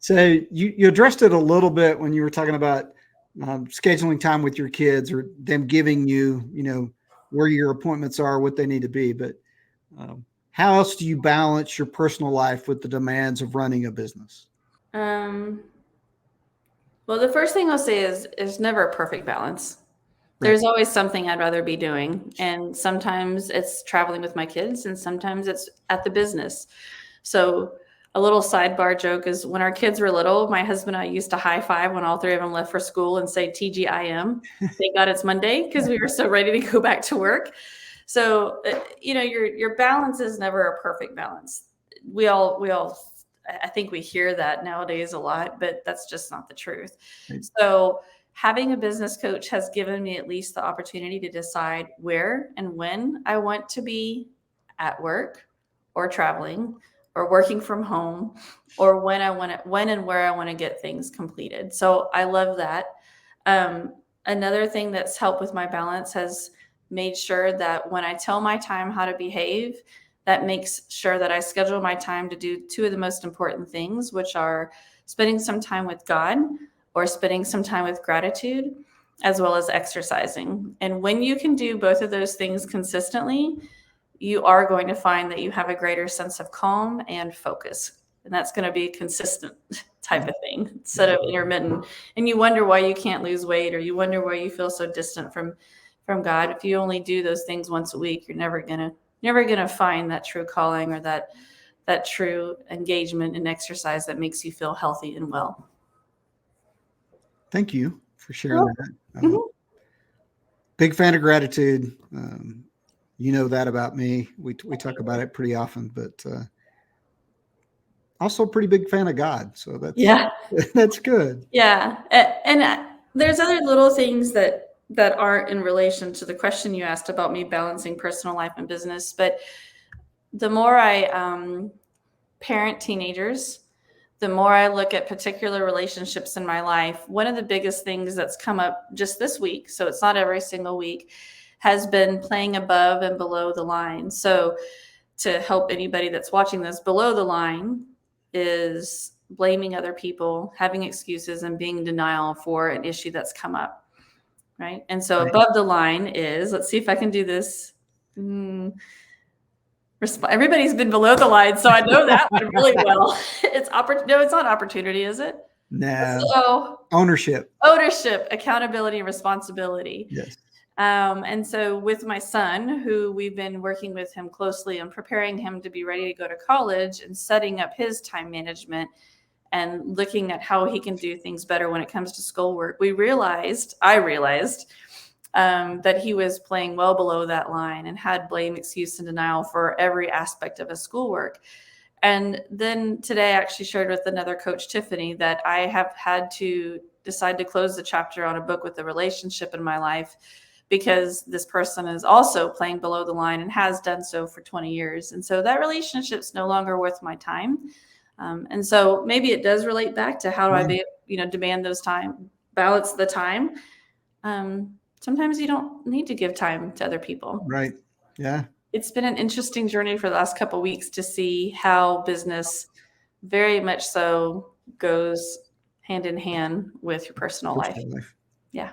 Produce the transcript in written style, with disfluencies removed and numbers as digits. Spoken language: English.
So you addressed it a little bit when you were talking about scheduling time with your kids or them giving you, where your appointments are, what they need to be. But how else do you balance your personal life with the demands of running a business? Well, the first thing I'll say is there's never a perfect balance. Right. There's always something I'd rather be doing. And sometimes it's traveling with my kids and sometimes it's at the business. So a little sidebar joke is when our kids were little, my husband and I used to high five when all three of them left for school and say TGIM. Thank God it's Monday because we were so ready to go back to work. So, your balance is never a perfect balance. We all, I think we hear that nowadays a lot, but that's just not the truth. Right. So having a business coach has given me at least the opportunity to decide where and when I want to be at work or traveling or working from home or when and where I want to get things completed. So I love that. Another thing that's helped with my balance has made sure that when I tell my time how to behave, that makes sure that I schedule my time to do two of the most important things, which are spending some time with God or spending some time with gratitude, as well as exercising. And when you can do both of those things consistently, you are going to find that you have a greater sense of calm and focus. And that's going to be a consistent type of thing instead of intermittent. And you wonder why you can't lose weight, or you wonder why you feel so distant from God. If you only do those things once a week, you're never gonna find that true calling or that true engagement in exercise that makes you feel healthy and well. Thank you for sharing that. Big fan of gratitude. You know that about me. We talk about it pretty often, but also a pretty big fan of God. So that's good. Yeah. And there's other little things that aren't in relation to the question you asked about me balancing personal life and business. But the more I parent teenagers, the more I look at particular relationships in my life, one of the biggest things that's come up just this week, so it's not every single week, has been playing above and below the line. So to help anybody that's watching this, below the line is blaming other people, having excuses, and being in denial for an issue that's come up, right? And so above the line is, let's see if I can do this. Everybody's been below the line, so I know that one really well. No, it's not opportunity, is it? No. Ownership, accountability, responsibility. Yes. And so with my son, who we've been working with him closely and preparing him to be ready to go to college and setting up his time management and looking at how he can do things better when it comes to schoolwork, I realized that he was playing well below that line and had blame, excuse, and denial for every aspect of his schoolwork. And then today I actually shared with another coach, Tiffany, that I have had to decide to close the chapter on a book with a relationship in my life because this person is also playing below the line and has done so for 20 years. And so that relationship's no longer worth my time. And so maybe it does relate back to how do I demand those time, balance the time. Sometimes you don't need to give time to other people. Right. Yeah. It's been an interesting journey for the last couple of weeks to see how business very much so goes hand in hand with your personal life. Yeah.